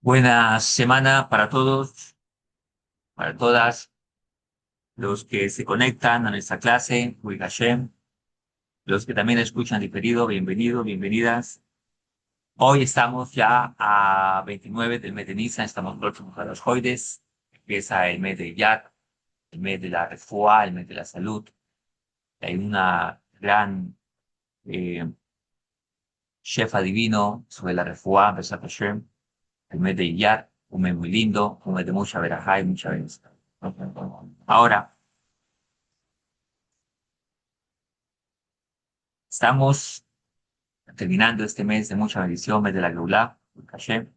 Buena semana para todos, para todas los que se conectan a nuestra clase, Uy Hashem, los que también escuchan diferido, bienvenidos, bienvenidas. Hoy estamos ya a 29 del mes de Nisan, estamos próximos a los Joides, empieza el mes de Yad, el mes de la Refuá, el mes de la salud. Hay una gran eh, shefa divino sobre la Refuá, Besat Hashem, el mes de Yad, un mes muy lindo, un mes de mucha verajá y mucha bendición. Ahora, estamos terminando este mes de mucha bendición, mes de la Geulá, el Hashem,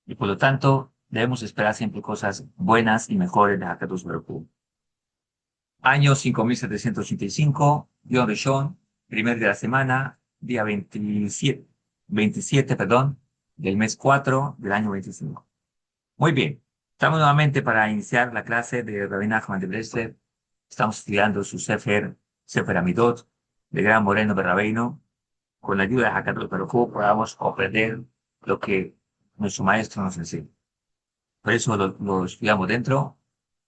y por lo tanto debemos esperar siempre cosas buenas y mejores de Hakadosh Baruj Hu. Año 5785, Yom Rishon, primer de la semana, día 27, perdón, del mes 4 del año 25. Muy bien, estamos nuevamente para iniciar la clase de Rabbi Nachman de Breslev. Estamos estudiando su Sefer Amidot, de Gran Moreno Berrabeino. Con la ayuda de Hakadosh Baruj Hu podamos comprender lo que nuestro maestro nos enseña. Por eso lo estudiamos dentro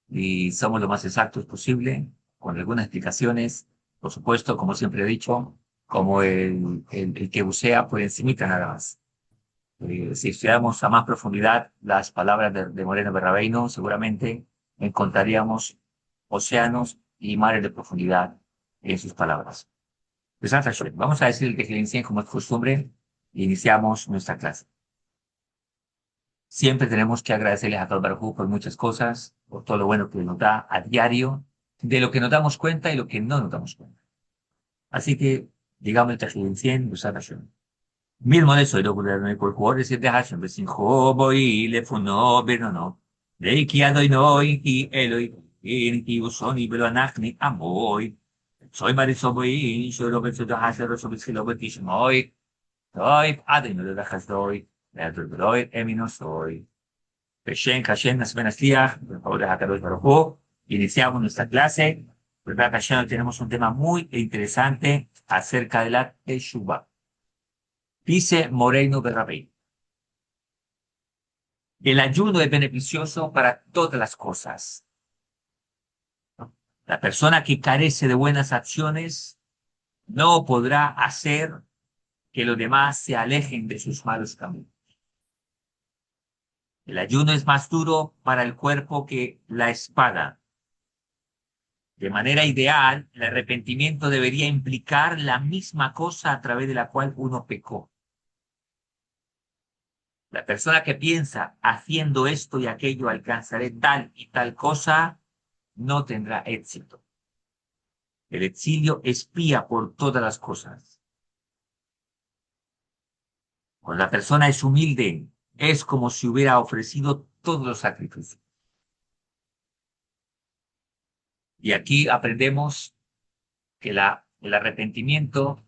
y somos lo más exactos posible, con algunas explicaciones, por supuesto, como siempre he dicho, como el que bucea por encimita nada más. Si estudiáramos a más profundidad las palabras de Moreno Berrabeino, seguramente encontraríamos océanos y mares de profundidad en sus palabras. Pues, vamos a decir el Tejilinción como es costumbre y iniciamos nuestra clase. Siempre tenemos que agradecerles a todo Baruj Hu por muchas cosas, por todo lo bueno que nos da a diario, de lo que nos damos cuenta y lo que no nos damos cuenta. Así que, digamos el Tejilinción, Besat Hashem. Mismo de eso, y luego de por jugadores de Hashem, Besinjo, Boy, Lefuno, Bernono, Reiki, Adoinoi, y Eloi, y Usoni, Beloanachni, Amoy. Soy Marisol Boy, soy Robert de Hashem, Rosobis, Hilobetish, Moy. Soy Adin, de Hasdoy, Leandroid, Emino, soy. Peshen, Hashem, Nasbenasliach, por favor de Hakadosh Baruj Hu. Iniciamos nuestra clase. ¿Verdad, Hashem? Tenemos un tema muy interesante acerca de la Teshuvah. Dice Moreno Berrabey, el ayuno es beneficioso para todas las cosas. La persona que carece de buenas acciones no podrá hacer que los demás se alejen de sus malos caminos. El ayuno es más duro para el cuerpo que la espada. De manera ideal, el arrepentimiento debería implicar la misma cosa a través de la cual uno pecó. La persona que piensa, haciendo esto y aquello alcanzaré tal y tal cosa, no tendrá éxito. El exilio espía por todas las cosas. Cuando la persona es humilde, es como si hubiera ofrecido todos los sacrificios. Y aquí aprendemos que el arrepentimiento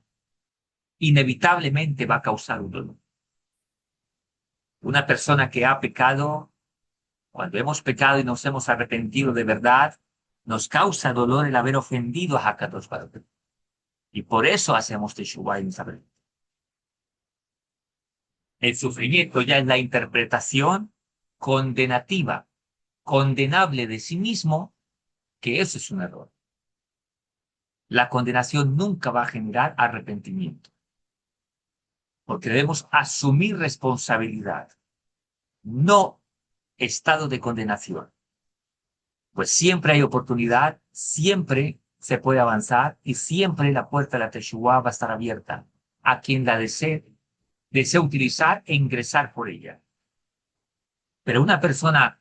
inevitablemente va a causar un dolor. Una persona que ha pecado, cuando hemos pecado y nos hemos arrepentido de verdad, nos causa dolor el haber ofendido a Hakadosh Baruj Hu. Y por eso hacemos Teshuvah y nos arrepentimos. El sufrimiento ya es la interpretación condenativa, condenable de sí mismo, que eso es un error. La condenación nunca va a generar arrepentimiento, porque debemos asumir responsabilidad, no estado de condenación. Pues siempre hay oportunidad, siempre se puede avanzar y siempre la puerta de la Teshuvah va a estar abierta a quien la desee utilizar e ingresar por ella. Pero una persona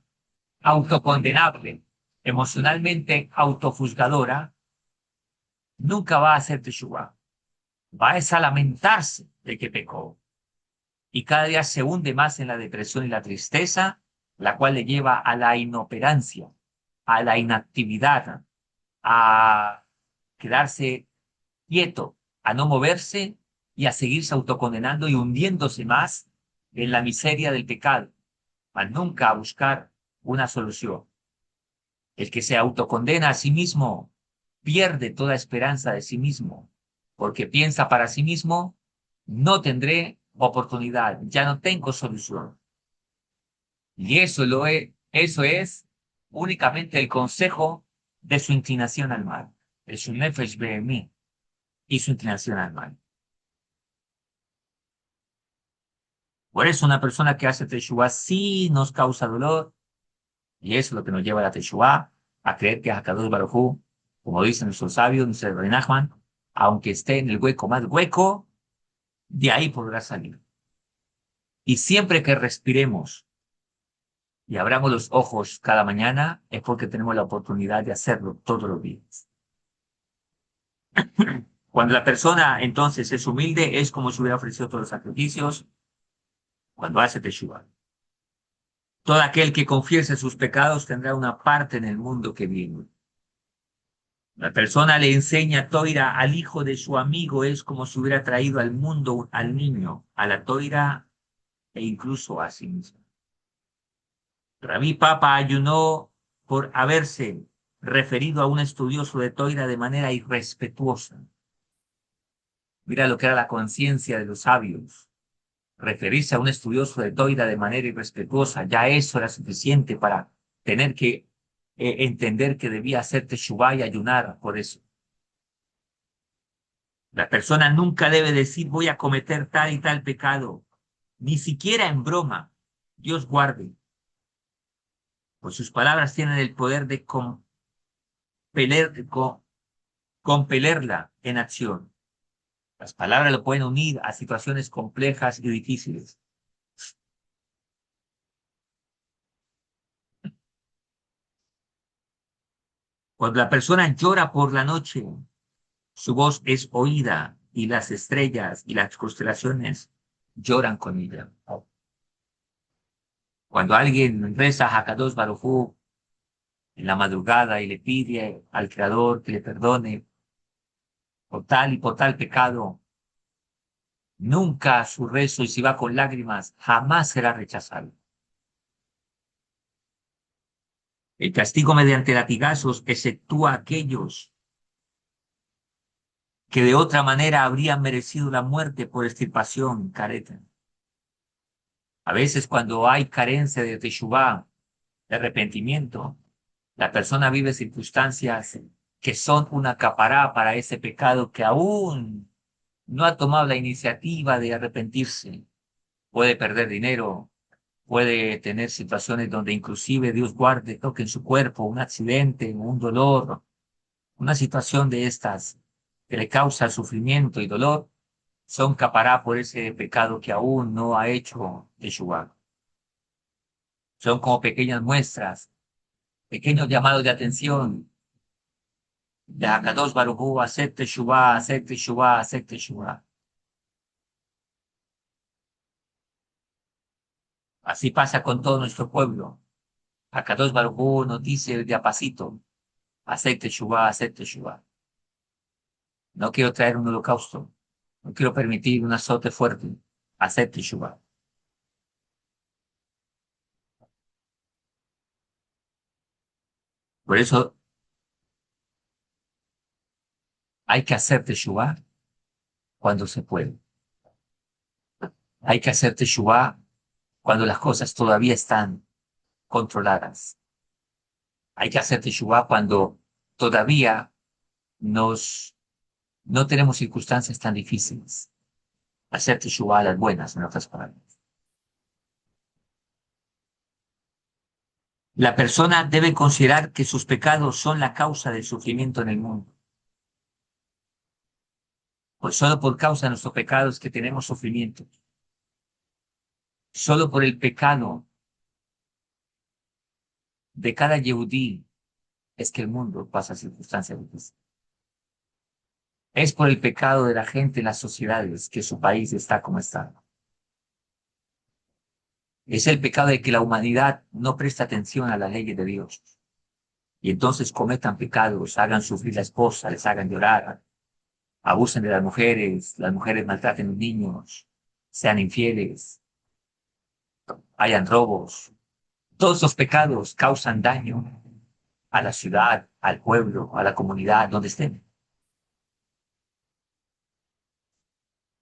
autocondenable, emocionalmente autojuzgadora, nunca va a hacer Teshuvah. Va a lamentarse de que pecó. Y cada día se hunde más en la depresión y la tristeza, la cual le lleva a la inoperancia, a la inactividad, a quedarse quieto, a no moverse y a seguirse autocondenando y hundiéndose más en la miseria del pecado, a nunca a buscar una solución. El que se autocondena a sí mismo pierde toda esperanza de sí mismo, porque piensa para sí mismo, no tendré oportunidad, ya no tengo solución. Y eso es únicamente el consejo de su inclinación al mal, de su nefesh behemí y su inclinación al mal. Por eso una persona que hace Teshuvah sí nos causa dolor, y eso es lo que nos lleva a la Teshuvah, a creer que Hakadosh Baruj Hu, como dicen nuestros sabios, nuestro Rabbi Nachman, aunque esté en el hueco más hueco, de ahí podrá salir. Y siempre que respiremos y abramos los ojos cada mañana, es porque tenemos la oportunidad de hacerlo todos los días. Cuando la persona entonces es humilde, es como si hubiera ofrecido todos los sacrificios cuando hace Teshuvah. Todo aquel que confiese sus pecados tendrá una parte en el mundo que viene. La persona le enseña toira al hijo de su amigo, es como si hubiera traído al mundo al niño, a la toira e incluso a sí mismo. Rabí Papa ayunó por haberse referido a un estudioso de toira de manera irrespetuosa. Mira lo que era la conciencia de los sabios. Referirse a un estudioso de toira de manera irrespetuosa, ya eso era suficiente para tener que entender que debía hacer teshuvá y ayunar por eso. La persona nunca debe decir voy a cometer tal y tal pecado, ni siquiera en broma. Dios guarde, pues sus palabras tienen el poder de compelerla en acción. Las palabras lo pueden unir a situaciones complejas y difíciles. Cuando la persona llora por la noche, su voz es oída y las estrellas y las constelaciones lloran con ella. Cuando alguien reza a Hakadosh Baruj Hu en la madrugada y le pide al Creador que le perdone por tal y por tal pecado, nunca su rezo, y si va con lágrimas, jamás será rechazado. El castigo mediante latigazos exceptúa a aquellos que de otra manera habrían merecido la muerte por extirpación, careta. A veces cuando hay carencia de teshuvá, de arrepentimiento, la persona vive circunstancias que son una capará para ese pecado que aún no ha tomado la iniciativa de arrepentirse. Puede perder dinero, puede tener situaciones donde inclusive Dios guarde, toque en su cuerpo, un accidente, un dolor, una situación de estas que le causa sufrimiento y dolor, son capará por ese pecado que aún no ha hecho Teshuvah. Son como pequeñas muestras, pequeños llamados de atención de Hakadosh Baruj Hu, hacer Teshuvah, hacer Teshuvah, hacer Teshuvah. Así pasa con todo nuestro pueblo. Hakadosh Baruj Hu nos dice de a pasito, hacer Teshuvah, hacer Teshuvah. No quiero traer un holocausto. No quiero permitir un azote fuerte. Hacer Teshuvah. Por eso hay que hacer Teshuvah cuando se puede. Hay que hacer Teshuvah cuando las cosas todavía están controladas. Hay que hacer Teshuvah cuando todavía nos, no tenemos circunstancias tan difíciles. Hacer Teshuvah a las buenas, en otras palabras. La persona debe considerar que sus pecados son la causa del sufrimiento en el mundo. Pues solo por causa de nuestros pecados que tenemos sufrimiento. Solo por el pecado de cada yehudí es que el mundo pasa circunstancias difíciles. Es por el pecado de la gente en las sociedades que su país está como está. Es el pecado de que la humanidad no presta atención a las leyes de Dios. Y entonces cometan pecados, hagan sufrir a la esposa, les hagan llorar, abusen de las mujeres maltraten a los niños, sean infieles, hayan robos. Todos los pecados causan daño a la ciudad, al pueblo, a la comunidad, donde estén.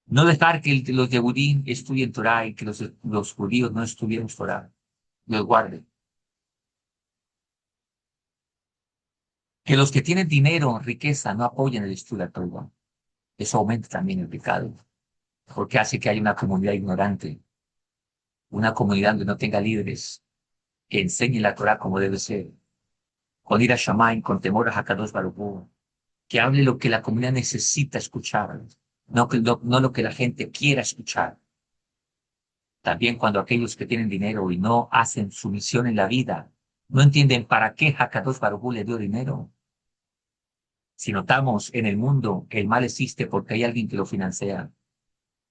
No dejar que los Yehudim estudien Torah y que los judíos no estudien Torah. los guarde. Que los que tienen dinero, riqueza, no apoyen el estudio actual. Eso aumenta también el pecado, porque hace que haya una comunidad ignorante, una comunidad donde no tenga líderes que enseñen la Torah como debe ser, con ira Shammai, con temor a Hakadosh Baruj Hu, que hable lo que la comunidad necesita escuchar, no lo que la gente quiera escuchar. También cuando aquellos que tienen dinero y no hacen su misión en la vida, no entienden para qué Hakadosh Baruj Hu le dio dinero. Si notamos en el mundo, el mal existe porque hay alguien que lo financia.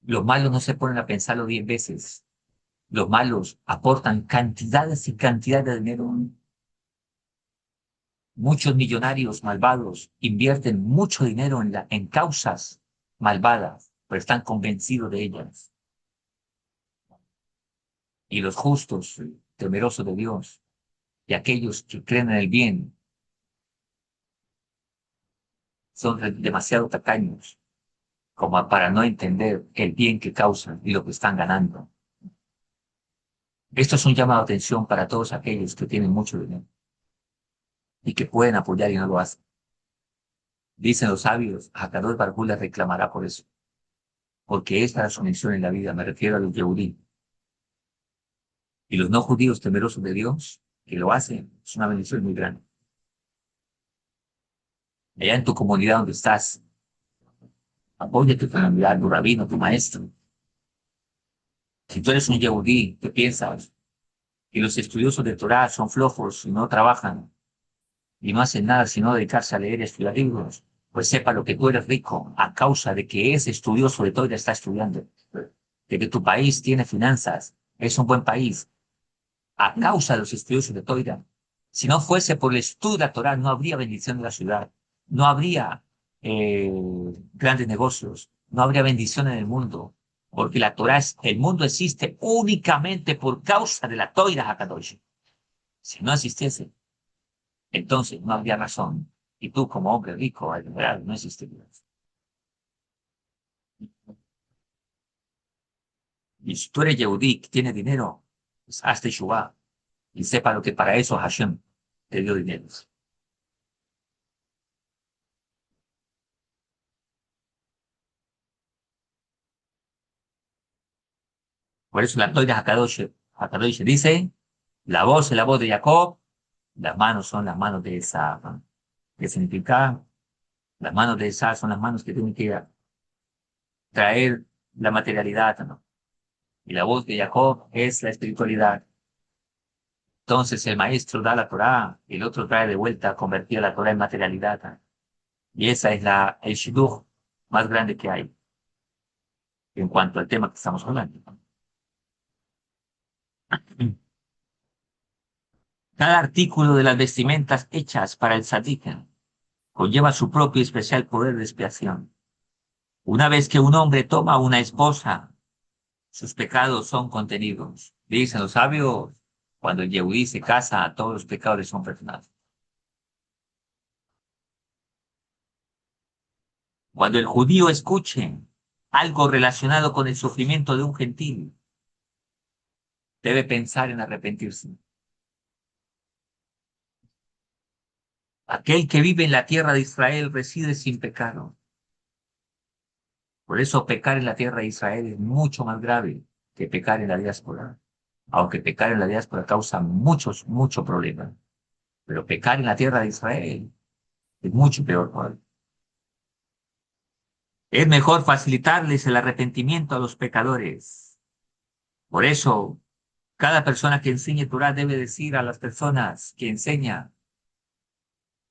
Los malos no se ponen a pensarlo 10 veces. Los malos aportan cantidades y cantidades de dinero. Muchos millonarios malvados invierten mucho dinero en causas malvadas, pero están convencidos de ellas. Y los justos, temerosos de Dios, y aquellos que creen en el bien, son demasiado tacaños como para no entender el bien que causan y lo que están ganando. Esto es un llamado de atención para todos aquellos que tienen mucho dinero y que pueden apoyar y no lo hacen. Dicen los sabios, Hakadosh Baruj Hu les reclamará por eso, porque esta es su misión en la vida, me refiero a los Yehudí. Y los no judíos temerosos de Dios, que lo hacen, es una bendición muy grande. Allá en tu comunidad donde estás, apoya tu comunidad, tu rabino, tu maestro. Si tú eres un Yehudí, ¿qué piensas? Y los estudiosos de Torah son flojos y no trabajan y no hacen nada sino dedicarse a leer y estudiar libros, pues sepa lo que tú eres rico a causa de que ese estudioso de Torah está estudiando, de que tu país tiene finanzas, es un buen país, a causa de los estudiosos de Torah. Si no fuese por el estudio de la Torah, no habría bendición en la ciudad, no habría grandes negocios, no habría bendición en el mundo, porque la Torah el mundo existe únicamente por causa de la Torah Hakadosh. Si no existiese, entonces no habría razón. Y tú, como hombre rico, al liberal, no existirías. Y si tú eres Yehudí, que tiene dinero, pues hazte Shuvá y sepa lo que para eso Hashem te dio dinero. Por eso la Torah Hakadosh dice, la voz es la voz de Jacob, las manos son las manos de esa. ¿Qué significa? Las manos de esa son las manos que tienen que traer la materialidad, ¿no? Y la voz de Jacob es la espiritualidad. Entonces el maestro da la Torá, el otro trae de vuelta, convertir la Torá en materialidad, ¿no? Y esa es el shidduch más grande que hay en cuanto al tema que estamos hablando. Cada artículo de las vestimentas hechas para el tzadik conlleva su propio y especial poder de expiación. Una vez que un hombre toma una esposa, sus pecados son contenidos. Dicen los sabios, cuando el Yehudí se casa, todos los pecados son perdonados. Cuando el judío escuche algo relacionado con el sufrimiento de un gentil, debe pensar en arrepentirse. Aquel que vive en la tierra de Israel reside sin pecado. Por eso pecar en la tierra de Israel es mucho más grave que pecar en la diáspora. Aunque pecar en la diáspora causa mucho problema. Pero pecar en la tierra de Israel es mucho peor, ¿no? Es mejor facilitarles el arrepentimiento a los pecadores. Por eso, cada persona que enseñe Torah debe decir a las personas que enseña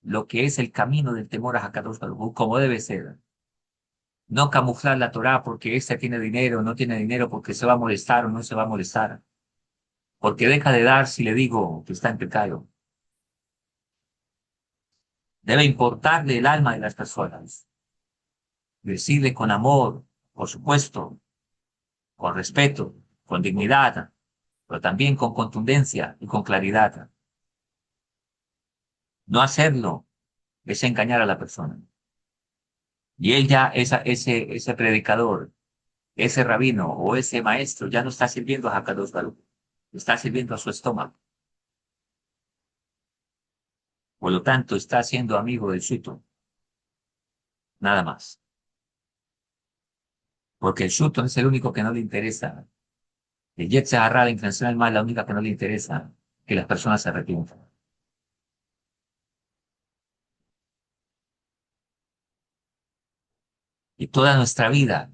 lo que es el camino del temor a Hakadosh Baruj Hu, como debe ser. No camuflar la Torah porque este tiene dinero, no tiene dinero, porque se va a molestar o no se va a molestar. Porque deja de dar si le digo que está en pecado. Debe importarle el alma de las personas. Decirle con amor, por supuesto, con respeto, con dignidad, pero también con contundencia y con claridad. No hacerlo es engañar a la persona. Y él ya, ese predicador, ese rabino o ese maestro ya no está sirviendo a Hakadosh Baruch. está sirviendo a su estómago. Por lo tanto, está siendo amigo del suto, nada más. Porque el suto es el único que no le interesa. El Yetzer Hara, la inclinación al mal, la única que no le interesa que las personas se arrepientan. Y toda nuestra vida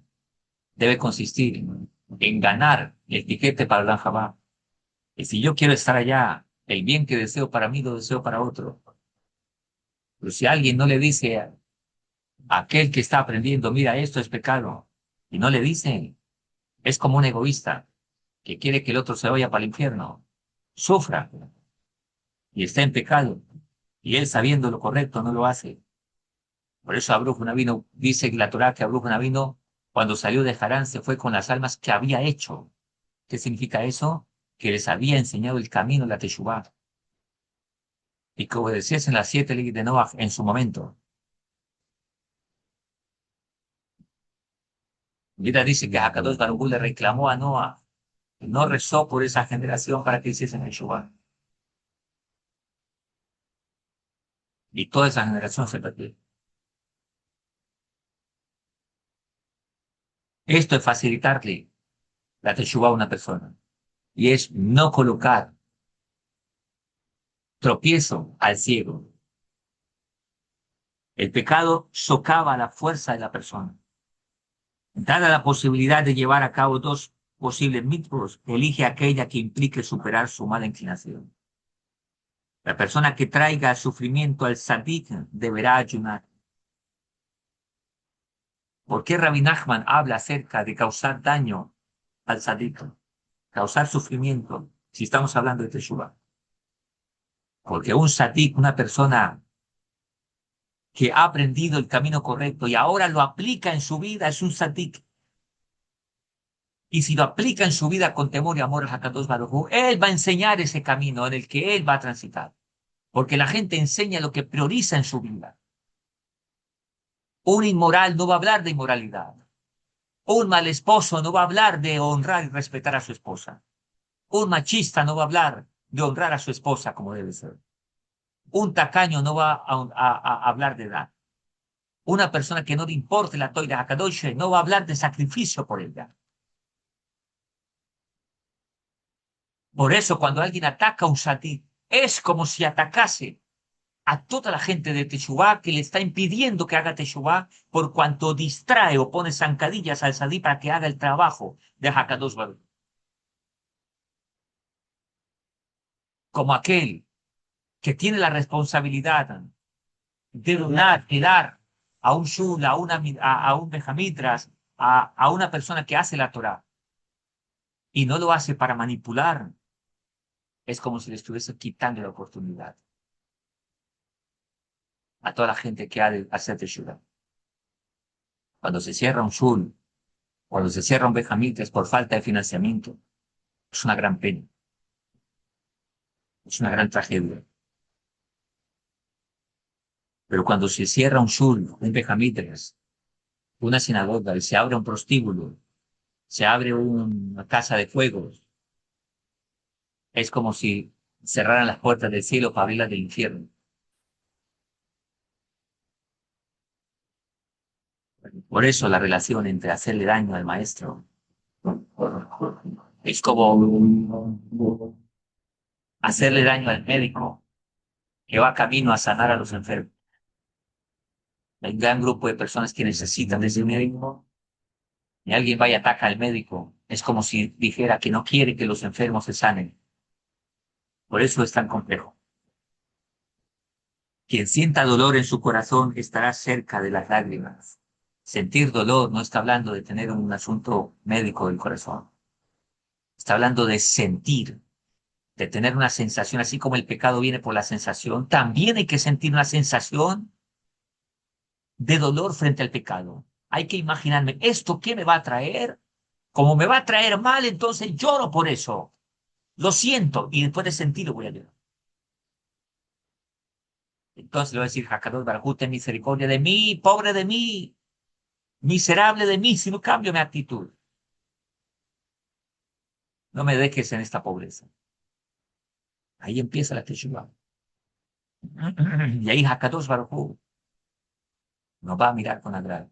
debe consistir en ganar el tiquete para la Jabá. Y si yo quiero estar allá, el bien que deseo para mí lo deseo para otro. Pero si alguien no le dice a aquel que está aprendiendo, mira, esto es pecado, y no le dice, es como un egoísta que quiere que el otro se vaya para el infierno, sufra y está en pecado, y él sabiendo lo correcto no lo hace. Por eso Abraham Avinu dice la Torá que Abraham Avinu cuando salió de Harán se fue con las almas que había hecho. ¿Qué significa eso? Que les había enseñado el camino, la Teshuvá, y que obedeciesen las 7 leyes de Noah en su momento. Mira, dice que Hakadosh Baruj Hu le reclamó a Noah, no rezó por esa generación para que hiciesen Teshuvá. Y toda esa generación se perdió. Esto es facilitarle la Teshuvá a una persona. Y es no colocar tropiezo al ciego. El pecado socava la fuerza de la persona. Dada la posibilidad de llevar a cabo dos posibles mitzvot, elige aquella que implique superar su mala inclinación. La persona que traiga sufrimiento al tzadik deberá ayunar. ¿Por qué Rabbi Nachman habla acerca de causar daño al tzadik? Causar sufrimiento, si estamos hablando de Teshuvah. Porque un tzadik, una persona que ha aprendido el camino correcto y ahora lo aplica en su vida, es un tzadik. Y si lo aplica en su vida con temor y amor a Hakadosh Baruj Hu, él va a enseñar ese camino en el que él va a transitar. Porque la gente enseña lo que prioriza en su vida. Un inmoral no va a hablar de inmoralidad. Un mal esposo no va a hablar de honrar y respetar a su esposa. Un machista no va a hablar de honrar a su esposa como debe ser. Un tacaño no va a hablar de edad. Una persona que no le importe la Toira Hakadosh no va a hablar de sacrificio por ella. Por eso, cuando alguien ataca a un satí, es como si atacase a toda la gente de Teshuvá que le está impidiendo que haga Teshuvá por cuanto distrae o pone zancadillas al sadí para que haga el trabajo de Hakadosh Baruch. Como aquel que tiene la responsabilidad de donar, de dar a un shul, a un bejamitras, a una persona que hace la Torah y no lo hace para manipular, es como si le estuviese quitando la oportunidad a toda la gente que ha de hacer Teshuvah. Cuando se cierra un shul, cuando se cierra un bejamitras por falta de financiamiento, es una gran pena, es una gran tragedia. Pero cuando se cierra un shul, un bejamitras, una sinagoga, y se abre un prostíbulo, se abre una casa de juegos, es como si cerraran las puertas del cielo para abrirlas del infierno. Por eso la relación entre hacerle daño al maestro es como hacerle daño al médico que va camino a sanar a los enfermos. Hay un gran grupo de personas que necesitan de ese médico y alguien vaya y ataca al médico. Es como si dijera que no quiere que los enfermos se sanen. Por eso es tan complejo. Quien sienta dolor en su corazón estará cerca de las lágrimas. Sentir dolor no está hablando de tener un asunto médico del corazón. Está hablando de sentir, de tener una sensación, así como el pecado viene por la sensación, también hay que sentir una sensación de dolor frente al pecado. Hay que imaginarme, ¿esto qué me va a traer? Como me va a traer mal, entonces lloro por eso. Lo siento y después de sentirlo voy a llorar. Entonces le voy a decir, Hakadosh Baruj Hu, ten misericordia de mí, pobre de mí, miserable de mí, si no cambio mi actitud. No me dejes en esta pobreza. Ahí empieza la Teshuvah. Y ahí Hakadosh Baruj Hu nos va a mirar con agrado.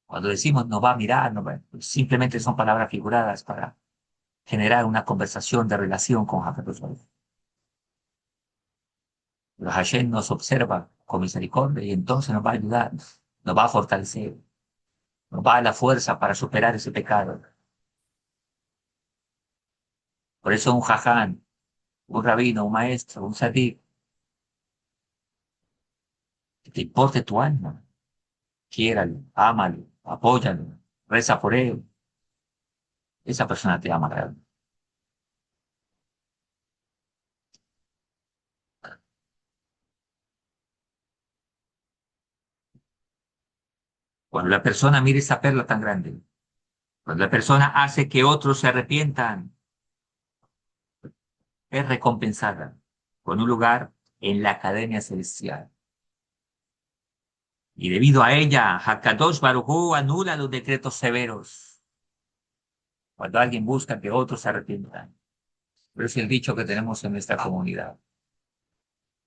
Cuando decimos nos va a mirar, simplemente son palabras figuradas para generar una conversación de relación con Hakadosh Baruj Hu. Pero Hashem nos observa con misericordia y entonces nos va a ayudar, nos va a fortalecer, nos va a dar la fuerza para superar ese pecado. Por eso un jaján, un rabino, un maestro, un sadik, que te importe tu alma, quiéralo, ámalo, apóyalo, reza por él. Esa persona te ama realmente. Cuando la persona mira esa perla tan grande, cuando la persona hace que otros se arrepientan, es recompensada con un lugar en la academia celestial. Y debido a ella, Hakadosh Baruj Hu anula los decretos severos cuando alguien busca que otros se arrepientan. Pero es el dicho que tenemos en nuestra comunidad.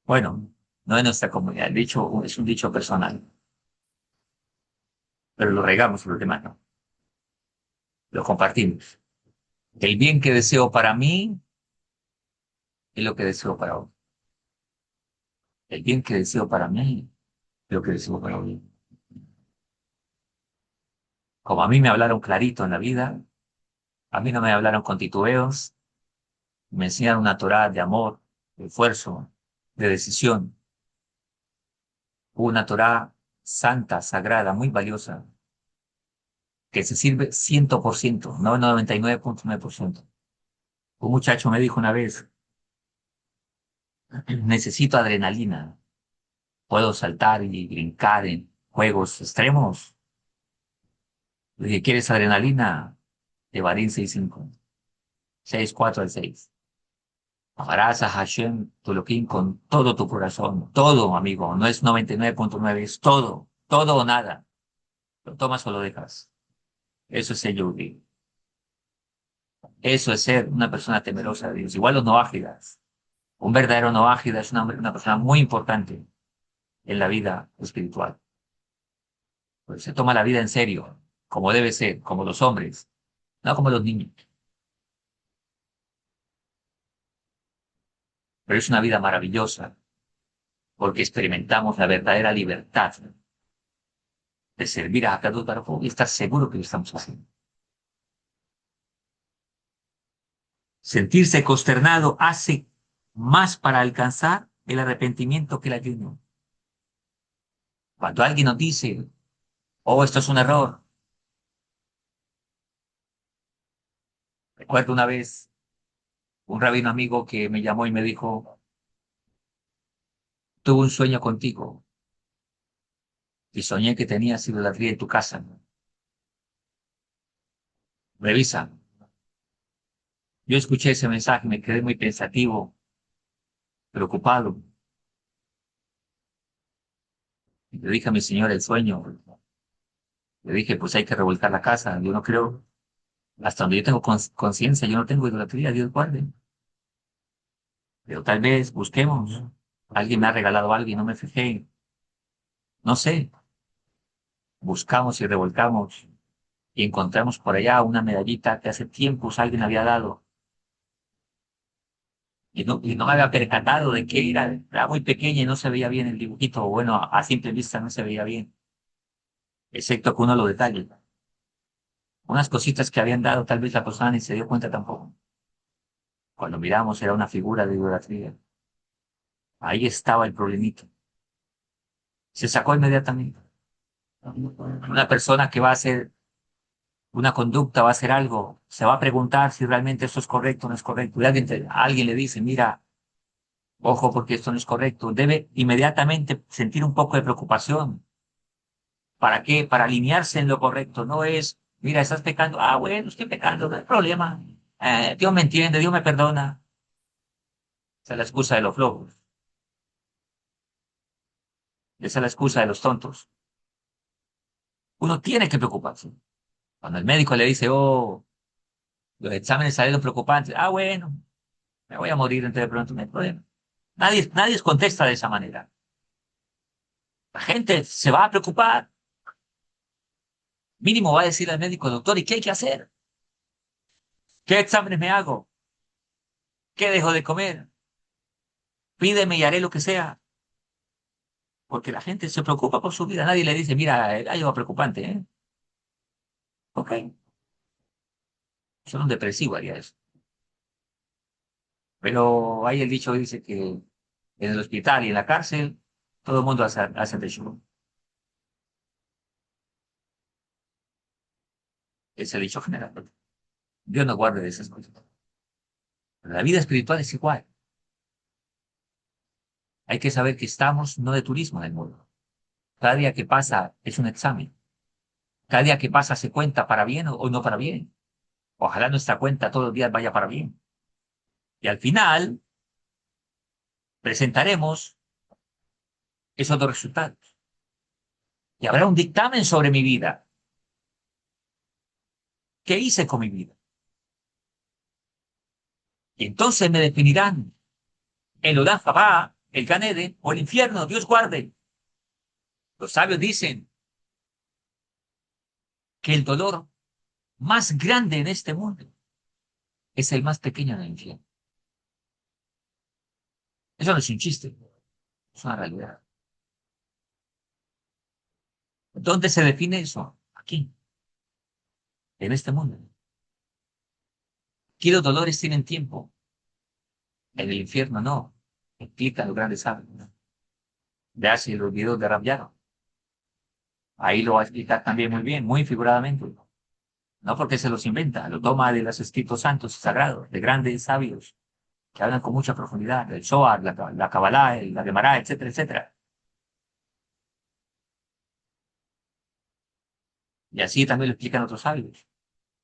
Bueno, no en nuestra comunidad, el dicho es un dicho personal, pero lo regamos a los demás, ¿no? Lo compartimos. El bien que deseo para mí es lo que deseo para otros. El bien que deseo para mí es lo que deseo para otros. Como a mí me hablaron clarito en la vida, a mí no me hablaron con titubeos, me enseñaron una Torah de amor, de esfuerzo, de decisión, una Torah santa, sagrada, muy valiosa, que se sirve 100%, no 99.9%. Un muchacho me dijo una vez, necesito adrenalina, puedo saltar y brincar en juegos extremos. Le dije, ¿quieres adrenalina? De Barín 6.5, 6.4 al 6. Amarás a Hashem, tu Elohim, con todo tu corazón, todo, amigo, no es 99.9, es todo, todo o nada. Lo tomas o lo dejas. Eso es el Yehudi. Eso es ser una persona temerosa de Dios. Igual los noágidas. Un verdadero noágida es una persona muy importante en la vida espiritual. Pues se toma la vida en serio, como debe ser, como los hombres, no como los niños. Pero es una vida maravillosa porque experimentamos la verdadera libertad de servir a Hakadosh Baruj Hu y estar seguro que lo estamos haciendo. Sentirse consternado hace más para alcanzar el arrepentimiento que el ayuno. Cuando alguien nos dice, oh, esto es un error. Recuerdo una vez un rabino amigo que me llamó y me dijo, tuve un sueño contigo y soñé que tenías idolatría en tu casa. Revisa. Yo escuché ese mensaje, me quedé muy pensativo, preocupado. Y le dije a mi señor el sueño. Le dije, pues hay que revolcar la casa. Yo no creo, hasta donde yo tengo conciencia, yo no tengo idolatría, Dios guarde. Pero tal vez busquemos. Alguien me ha regalado algo y no me fijé. No sé. Buscamos y revolcamos y encontramos por allá una medallita que hace tiempos alguien había dado. Y no me había percatado de que era muy pequeña y no se veía bien el dibujito. O bueno, a simple vista no se veía bien, excepto que uno lo detalle. Unas cositas que habían dado, tal vez la persona ni se dio cuenta tampoco. Cuando miramos era una figura de idolatría. Ahí estaba el problemito. Se sacó inmediatamente. Una persona que va a hacer una conducta, va a hacer algo, se va a preguntar si realmente eso es correcto o no es correcto. Y alguien le dice, mira, ojo porque esto no es correcto. Debe inmediatamente sentir un poco de preocupación. ¿Para qué? Para alinearse en lo correcto. No es, mira, estás pecando. Ah, bueno, estoy pecando, no hay problema. Dios me entiende, Dios me perdona. Esa es la excusa de los flojos. Esa es la excusa de los tontos. Uno tiene que preocuparse. Cuando el médico le dice, oh, Los exámenes salieron preocupantes. Ah, bueno, me voy a morir entre de pronto, no hay problema. Nadie contesta de esa manera. La gente se va a preocupar. Mínimo va a decir al médico, doctor, ¿y qué hay que hacer? ¿Qué exámenes me hago? ¿Qué dejo de comer? Pídeme y haré lo que sea. Porque la gente se preocupa por su vida. Nadie le dice, mira, hay algo preocupante, ¿eh? Ok, solo un depresivo haría eso. Pero ahí el dicho dice que en el hospital y en la cárcel todo el mundo hace teshuva. Es el dicho general. Dios nos guarde de esas cosas. La vida espiritual es igual. Hay que saber que estamos no de turismo en el mundo. Cada día que pasa es un examen. Cada día que pasa se cuenta para bien o no para bien. Ojalá nuestra cuenta todos los días vaya para bien. Y al final presentaremos esos dos resultados. Y habrá un dictamen sobre mi vida. ¿Qué hice con mi vida? Y entonces me definirán el Olam Jabá, el Gan Eden o el infierno. Dios guarde. Los sabios dicen que el dolor más grande en este mundo es el más pequeño en el infierno. Eso no es un chiste, es una realidad. ¿Dónde se define eso? Aquí, en este mundo. Aquí los dolores tienen tiempo. En el infierno no. Explican los grandes sabios. Veas los videos de Rabiano. Ahí lo va a explicar también muy bien, muy figuradamente. No porque se los inventa, lo toma de los escritos santos y sagrados, de grandes sabios que hablan con mucha profundidad, el Zohar, la Kabbalah, la Gemara, etcétera, etcétera. Y así también lo explican otros sabios.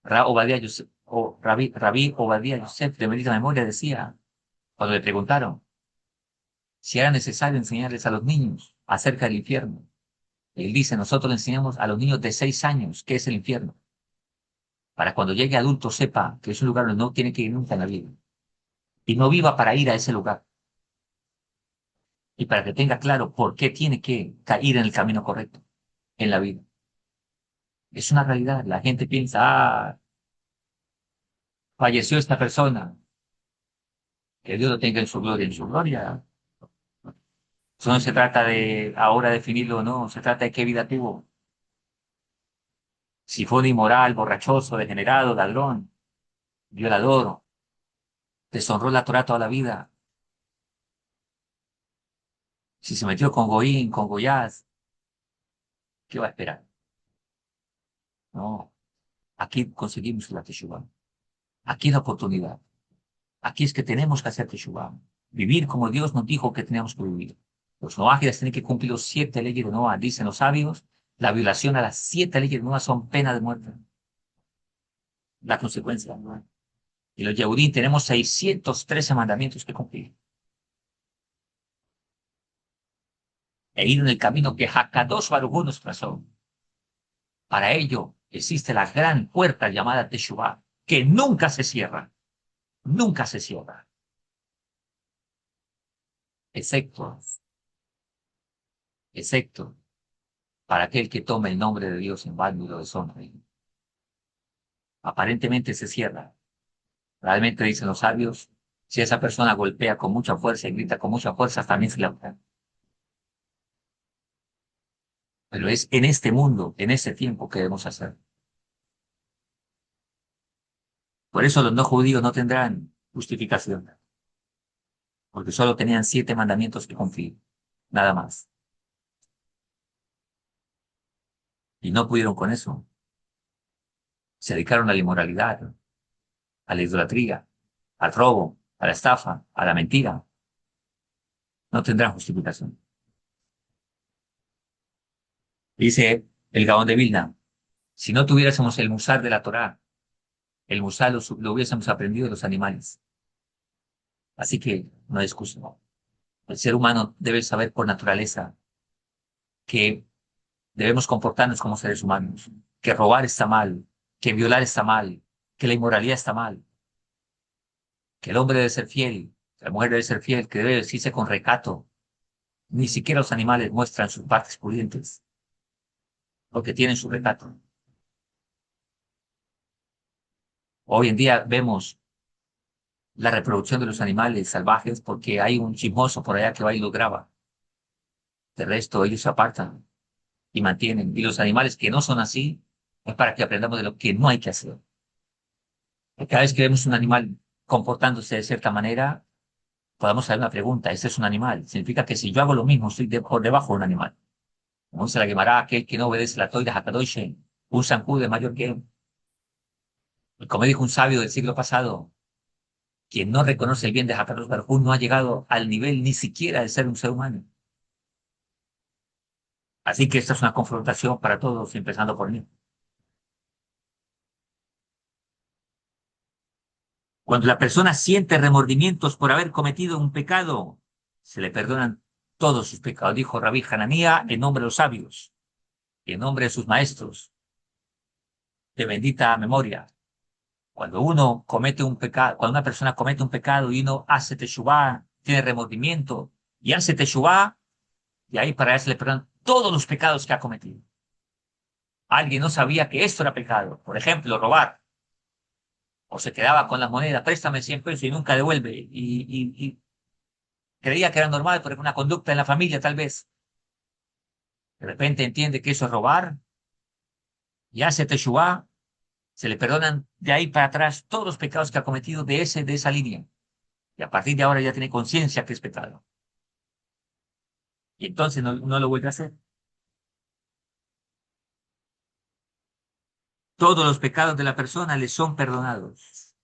Obadiah Yosef, o Rabí Obadiah Yosef, de bendita memoria, decía, cuando le preguntaron si era necesario enseñarles a los niños acerca del infierno, él dice, nosotros le enseñamos a los niños de 6 años qué es el infierno, para cuando llegue adulto sepa que es un lugar donde no tiene que ir nunca en la vida, y no viva para ir a ese lugar, y para que tenga claro por qué tiene que ir en el camino correcto en la vida. Es una realidad. La gente piensa, ah, falleció esta persona, que Dios lo tenga en su gloria, en su gloria. Eso no se trata de ahora definirlo o no, se trata de qué vida tuvo. Si fue un inmoral, borrachoso, degenerado, ladrón, violador, deshonró la Torah toda la vida. Si se metió con Goín, con Goyaz, ¿qué va a esperar? No, aquí conseguimos la Teshuvah. Aquí es la oportunidad. Aquí es que tenemos que hacer Teshuvah. Vivir como Dios nos dijo que teníamos que vivir. Los noágidas tienen que cumplir los 7 leyes de Noah, dicen los sabios. La violación a las 7 leyes de Noah son pena de muerte. La consecuencia. ¿No? Y los Yehudim tenemos 613 mandamientos que cumplir. E ir en el camino que Hakadosh Baruj Hu nos trazó. Para ello existe la gran puerta llamada Teshuvah, que nunca se cierra. Nunca se cierra. Excepto, excepto para aquel que tome el nombre de Dios en vano y lo deshonre. Aparentemente se cierra. Realmente dicen los sabios, si esa persona golpea con mucha fuerza y grita con mucha fuerza, también se le abre. Pero es en este mundo, en este tiempo que debemos hacer. Por eso los no judíos no tendrán justificación, porque solo tenían 7 mandamientos que cumplir, nada más. Y no pudieron con eso. Se dedicaron a la inmoralidad, a la idolatría, al robo, a la estafa, a la mentira. No tendrán justificación. Dice el Gaón de Vilna, si no tuviésemos el musar de la Torá, el musar lo hubiésemos aprendido de los animales. Así que no hay excusa. El ser humano debe saber por naturaleza que debemos comportarnos como seres humanos, que robar está mal, que violar está mal, que la inmoralidad está mal, que el hombre debe ser fiel, que la mujer debe ser fiel, que debe vestirse con recato. Ni siquiera los animales muestran sus partes pudientes, porque tienen su recato. Hoy en día vemos la reproducción de los animales salvajes porque hay un chismoso por allá que va y lo graba. De resto, ellos se apartan y mantienen. Y los animales que no son así, es para que aprendamos de lo que no hay que hacer. Cada vez que vemos un animal comportándose de cierta manera, podamos hacer una pregunta. ¿Este es un animal? Significa que si yo hago lo mismo, estoy por debajo de un animal. Como dice la Gemara, aquel que no obedece la Toira Hakadosh, un zancudo es mayor que él. Y como dijo un sabio del siglo pasado, quien no reconoce el bien de Hakadosh Baruj Hu no ha llegado al nivel ni siquiera de ser un ser humano. Así que esta es una confrontación para todos, empezando por mí. Cuando la persona siente remordimientos por haber cometido un pecado, se le perdonan todos sus pecados, dijo Rabí Hananía en nombre de los sabios y en nombre de sus maestros de bendita memoria. Cuando uno comete un pecado, cuando una persona comete un pecado y uno hace teshuvá, tiene remordimiento y hace teshuvá, y ahí para él se le perdonan todos los pecados que ha cometido. Alguien no sabía que esto era pecado, por ejemplo, robar, o se quedaba con las monedas, préstame 100 pesos y nunca devuelve, y creía que era normal porque una conducta en la familia tal vez. De repente entiende que eso es robar y hace teshuvá, se le perdonan de ahí para atrás todos los pecados que ha cometido de esa línea. Y a partir de ahora ya tiene conciencia que es pecado. Y entonces no lo vuelve a hacer. Todos los pecados de la persona le son perdonados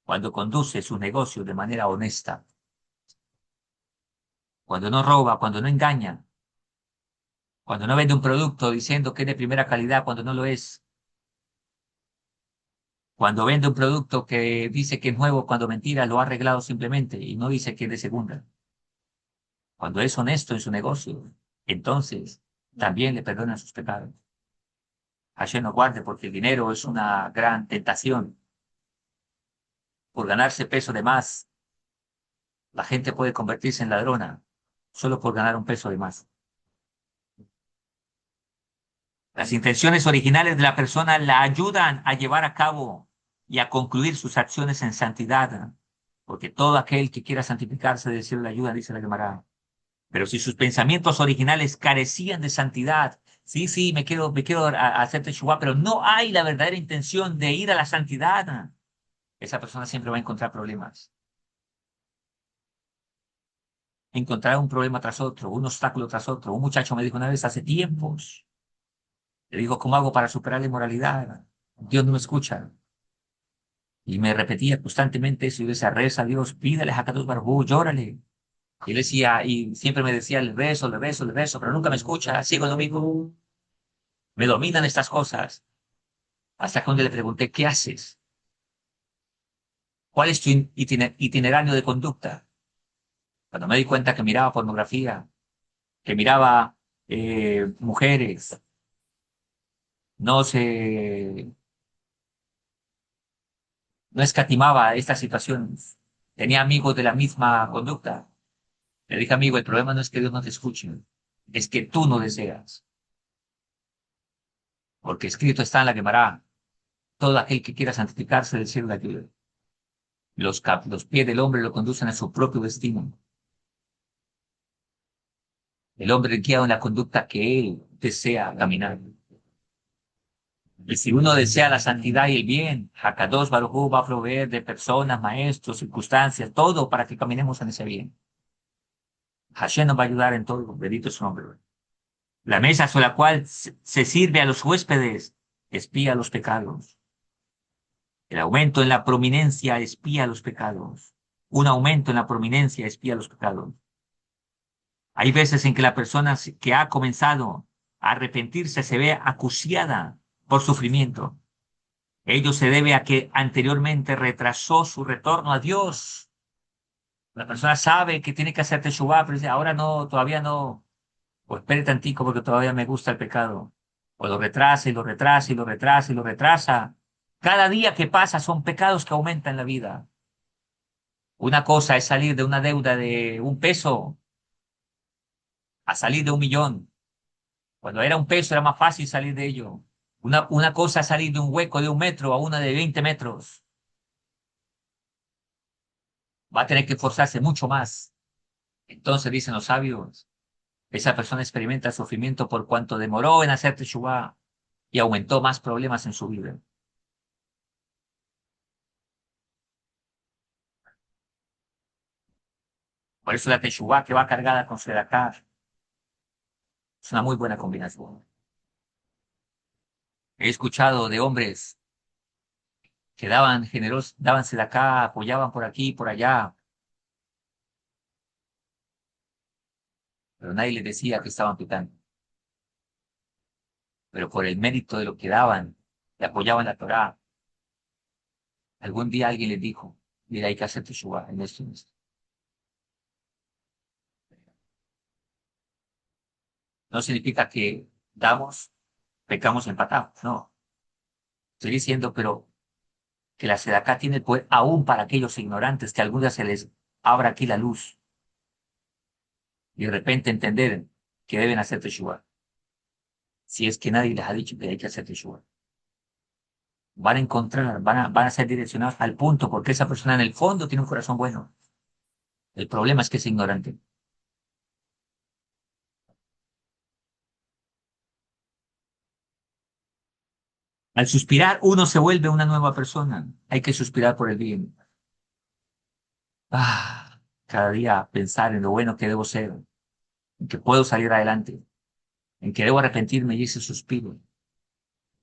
cuando conduce su negocio de manera honesta, cuando no roba, cuando no engaña, cuando no vende un producto diciendo que es de primera calidad cuando no lo es, cuando vende un producto que dice que es nuevo cuando mentira lo ha arreglado simplemente y no dice que es de segunda. Cuando es honesto en su negocio, entonces también le perdonan sus pecados. Hashem nos guarde porque el dinero es una gran tentación. Por ganarse peso de más, la gente puede convertirse en ladrona solo por ganar un peso de más. Las intenciones originales de la persona la ayudan a llevar a cabo y a concluir sus acciones en santidad, porque todo aquel que quiera santificarse de cielo le ayuda, dice la Gemara. Pero si sus pensamientos originales carecían de santidad, sí, sí, me quiero hacer teshuva, pero no hay la verdadera intención de ir a la santidad, esa persona siempre va a encontrar problemas. Encontrar un problema tras otro, un obstáculo tras otro. Un muchacho me dijo una vez hace tiempos, le digo, ¿cómo hago para superar la inmoralidad? Dios no me escucha. Y me repetía constantemente eso. Y yo decía, reza a Dios, pídale a Hakadosh Baruj Hu, llórale. Y él decía, y siempre me decía, le rezo, pero nunca me escucha, sigo lo mismo. Me dominan estas cosas. Hasta que un día le pregunté, ¿qué haces? ¿Cuál es tu itinerario de conducta? Cuando me di cuenta que miraba pornografía, que miraba mujeres, no se, no escatimaba estas situaciones. Tenía amigos de la misma conducta. Le dije, amigo, el problema no es que Dios no te escuche, es que tú no deseas. Porque escrito está en la Gemara, todo aquel que quiera santificarse del cielo de ayuda. Los pies del hombre lo conducen a su propio destino. El hombre guía en la conducta que él desea caminar. Y si uno desea la santidad y el bien, Hakadosh Baruj Hu va a proveer de personas, maestros, circunstancias, todo para que caminemos en ese bien. Hashem nos va a ayudar en todo, bendito es su nombre. La mesa sobre la cual se sirve a los huéspedes espía los pecados. El aumento en la prominencia espía los pecados. Un aumento en la prominencia espía los pecados. Hay veces en que la persona que ha comenzado a arrepentirse se ve acuciada por sufrimiento. Ello se debe a que anteriormente retrasó su retorno a Dios. La persona sabe que tiene que hacer teshuvá, pero dice, ahora no, todavía no. O espere tantico porque todavía me gusta el pecado. O lo retrasa y lo retrasa y lo retrasa y lo retrasa. Cada día que pasa son pecados que aumentan la vida. Una cosa es salir de una deuda de 1 peso a salir de 1 millón. Cuando era 1 peso era más fácil salir de ello. Una cosa es salir de un hueco de 1 metro a una de 20 metros. Va a tener que esforzarse mucho más. Entonces dicen los sabios, esa persona experimenta sufrimiento por cuanto demoró en hacer teshuvá y aumentó más problemas en su vida. Por eso la teshuvá que va cargada con sedakah es una muy buena combinación. He escuchado de hombres que daban generosos, daban sedakah, apoyaban por aquí y por allá, pero nadie les decía que estaban pecando. Pero por el mérito de lo que daban, le apoyaban la Torá. Algún día alguien les dijo, mira, hay que hacer teshuvá en esto y en esto. No significa que damos, pecamos, empatamos, no. Estoy diciendo, pero que la sedacá tiene el poder aún para aquellos ignorantes que algún día se les abra aquí la luz y de repente entender que deben hacer teshuvá. Si es que nadie les ha dicho que hay que hacer teshuvá. Van a encontrar, van a ser direccionados al punto porque esa persona en el fondo tiene un corazón bueno. El problema es que es ignorante. Al suspirar, uno se vuelve una nueva persona. Hay que suspirar por el bien. Cada día pensar en lo bueno que debo ser, en que puedo salir adelante, en que debo arrepentirme y ese suspiro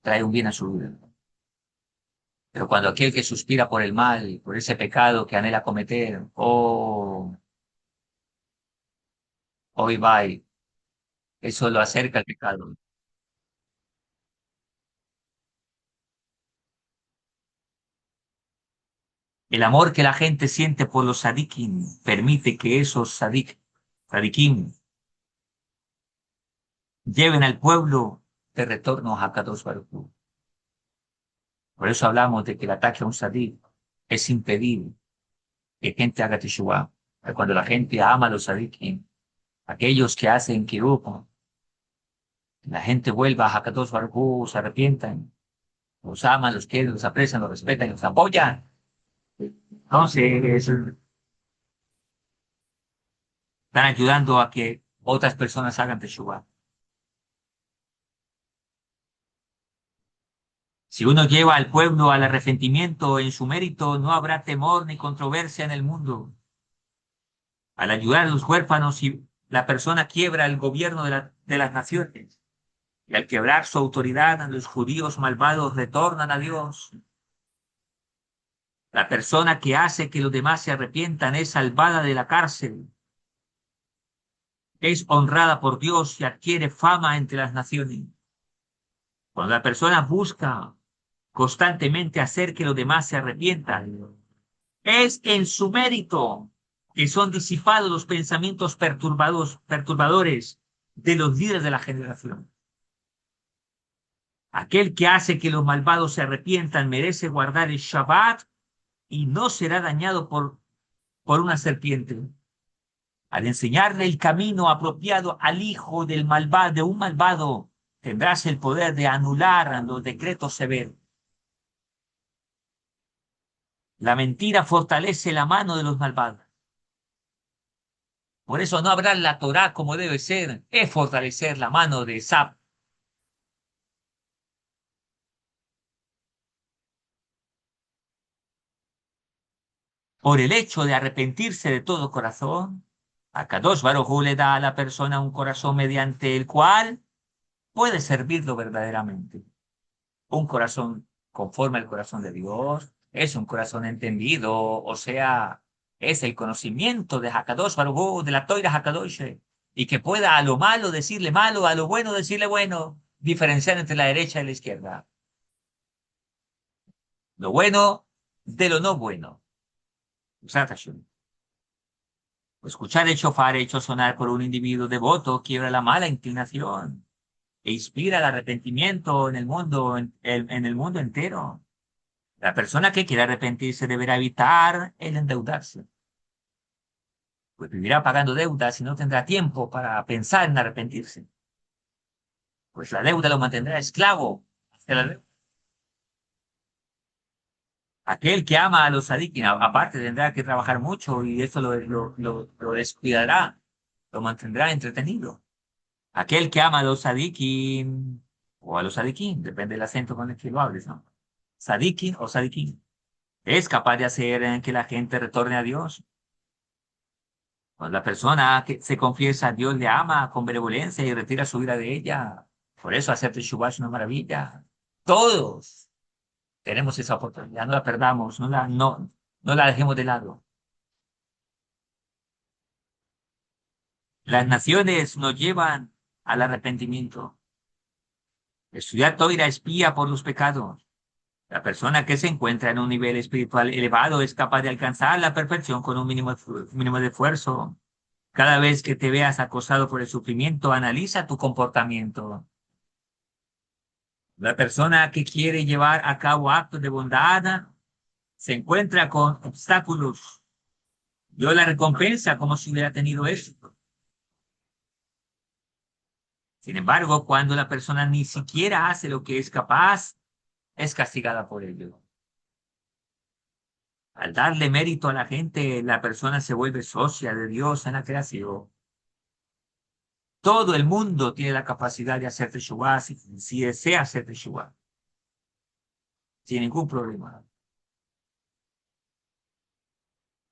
trae un bien a su vida. Pero cuando aquel que suspira por el mal, por ese pecado que anhela cometer, hoy va y eso lo acerca al pecado. El amor que la gente siente por los sadikim permite que esos sadikim lleven al pueblo de retorno a Hakadosh Baruj Hu. Por eso hablamos de que el ataque a un sadik es impedir que gente haga teshuvah. Cuando la gente ama a los sadikim, aquellos que hacen kirup, la gente vuelva a Hakadosh Baruj Hu, se arrepientan, los aman, los quieren, los aprecian, los respetan, los apoyan. Entonces, están ayudando a que otras personas hagan teshuvah. Si uno lleva al pueblo al arrepentimiento en su mérito, no habrá temor ni controversia en el mundo. Al ayudar a los huérfanos, y la persona quiebra el gobierno de las naciones. Y al quebrar su autoridad, los judíos malvados retornan a Dios. La persona que hace que los demás se arrepientan es salvada de la cárcel. Es honrada por Dios y adquiere fama entre las naciones. Cuando la persona busca constantemente hacer que los demás se arrepientan, es en su mérito que son disipados los pensamientos perturbadores de los líderes de la generación. Aquel que hace que los malvados se arrepientan merece guardar el Shabbat y no será dañado por una serpiente. Al enseñarle el camino apropiado al hijo de un malvado, tendrás el poder de anular los decretos severos. La mentira fortalece la mano de los malvados. Por eso no hablar la Torá como debe ser, es fortalecer la mano de Sab. Por el hecho de arrepentirse de todo corazón, Akadosh Baruj Hu le da a la persona un corazón mediante el cual puede servirlo verdaderamente. Un corazón conforme al corazón de Dios, es un corazón entendido, o sea, es el conocimiento de Hakadosh Baruj Hu, de la Toira Hakadosh, y que pueda a lo malo decirle malo, a lo bueno decirle bueno, diferenciar entre la derecha y la izquierda. Lo bueno de lo no bueno. Escuchar el shofar hecho sonar por un individuo devoto quiebra la mala inclinación e inspira el arrepentimiento en el mundo, en el mundo entero. La persona que quiere arrepentirse deberá evitar el endeudarse, pues vivirá pagando deudas y no tendrá tiempo para pensar en arrepentirse, pues la deuda lo mantendrá esclavo hacia la deuda. Aquel que ama a los sadiquín, aparte, tendrá que trabajar mucho y esto lo descuidará, lo mantendrá entretenido. Aquel que ama a los sadiquín o a los sadiquín, depende del acento con el que lo hables, ¿no? Sadiquín o sadiquín, es capaz de hacer que la gente retorne a Dios. Cuando la persona que se confiesa a Dios le ama con benevolencia y retira su vida de ella. Por eso hacer Teshuvah es una maravilla. Todos tenemos esa oportunidad, no la perdamos, no la dejemos de lado. Las naciones nos llevan al arrepentimiento. Estudiar Toira espía por los pecados. La persona que se encuentra en un nivel espiritual elevado es capaz de alcanzar la perfección con un mínimo de esfuerzo. Cada vez que te veas acosado por el sufrimiento, analiza tu comportamiento. La persona que quiere llevar a cabo actos de bondad se encuentra con obstáculos. Dios la recompensa como si hubiera tenido éxito. Sin embargo, cuando la persona ni siquiera hace lo que es capaz, es castigada por ello. Al darle mérito a la gente, la persona se vuelve socia de Dios en la creación. Todo el mundo tiene la capacidad de hacer teshuvah si desea hacer teshuvah, sin ningún problema.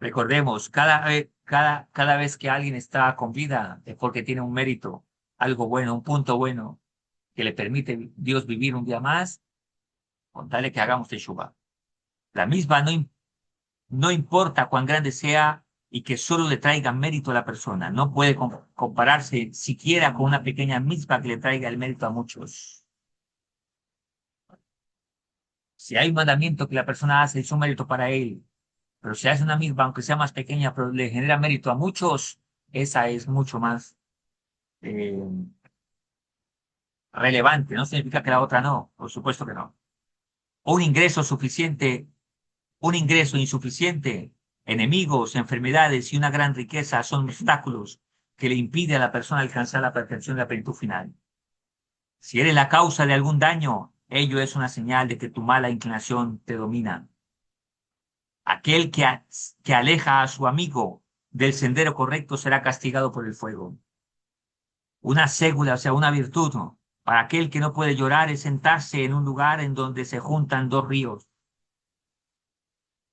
Recordemos, cada vez que alguien está con vida es porque tiene un mérito, algo bueno, un punto bueno que le permite Dios vivir un día más, con tal de que hagamos teshuvah. La misma no importa cuán grande sea y que solo le traiga mérito a la persona. No puede compararse siquiera con una pequeña misma que le traiga el mérito a muchos. Si hay un mandamiento que la persona hace, es un mérito para él. Pero si hace una misma, aunque sea más pequeña, pero le genera mérito a muchos, esa es mucho más eh, relevante. No significa que la otra no, por supuesto que no. Un ingreso suficiente, un ingreso insuficiente, enemigos, enfermedades y una gran riqueza son obstáculos que le impiden a la persona alcanzar la perfección de la plenitud final. Si eres la causa de algún daño, ello es una señal de que tu mala inclinación te domina. Aquel que aleja a su amigo del sendero correcto será castigado por el fuego. Una ségula, o sea, una virtud, ¿no? Para aquel que no puede llorar es sentarse en un lugar en donde se juntan dos ríos.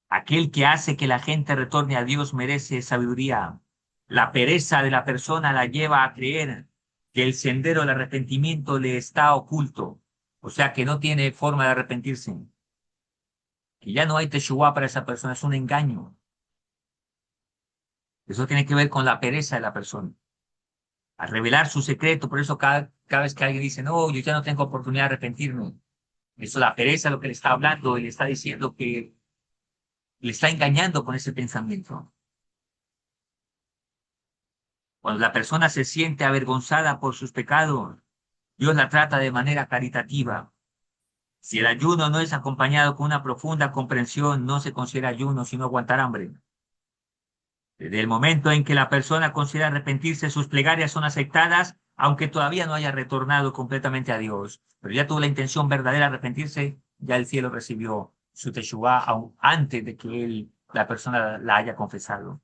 Aquel que hace que la gente retorne a Dios merece sabiduría. La pereza de la persona la lleva a creer que el sendero del arrepentimiento le está oculto, o sea, que no tiene forma de arrepentirse, que ya no hay teshuvah para esa persona, es un engaño. Eso tiene que ver con la pereza de la persona. Al revelar su secreto, por eso cada vez que alguien dice, no, yo ya no tengo oportunidad de arrepentirme, eso la pereza lo que le está hablando y le está diciendo que le está engañando con ese pensamiento. Cuando la persona se siente avergonzada por sus pecados, Dios la trata de manera caritativa. Si el ayuno no es acompañado con una profunda comprensión, no se considera ayuno, sino aguantar hambre. Desde el momento en que la persona considera arrepentirse, sus plegarias son aceptadas, aunque todavía no haya retornado completamente a Dios. Pero ya tuvo la intención verdadera de arrepentirse, ya el cielo recibió su teshuvah aún antes de que la persona la haya confesado.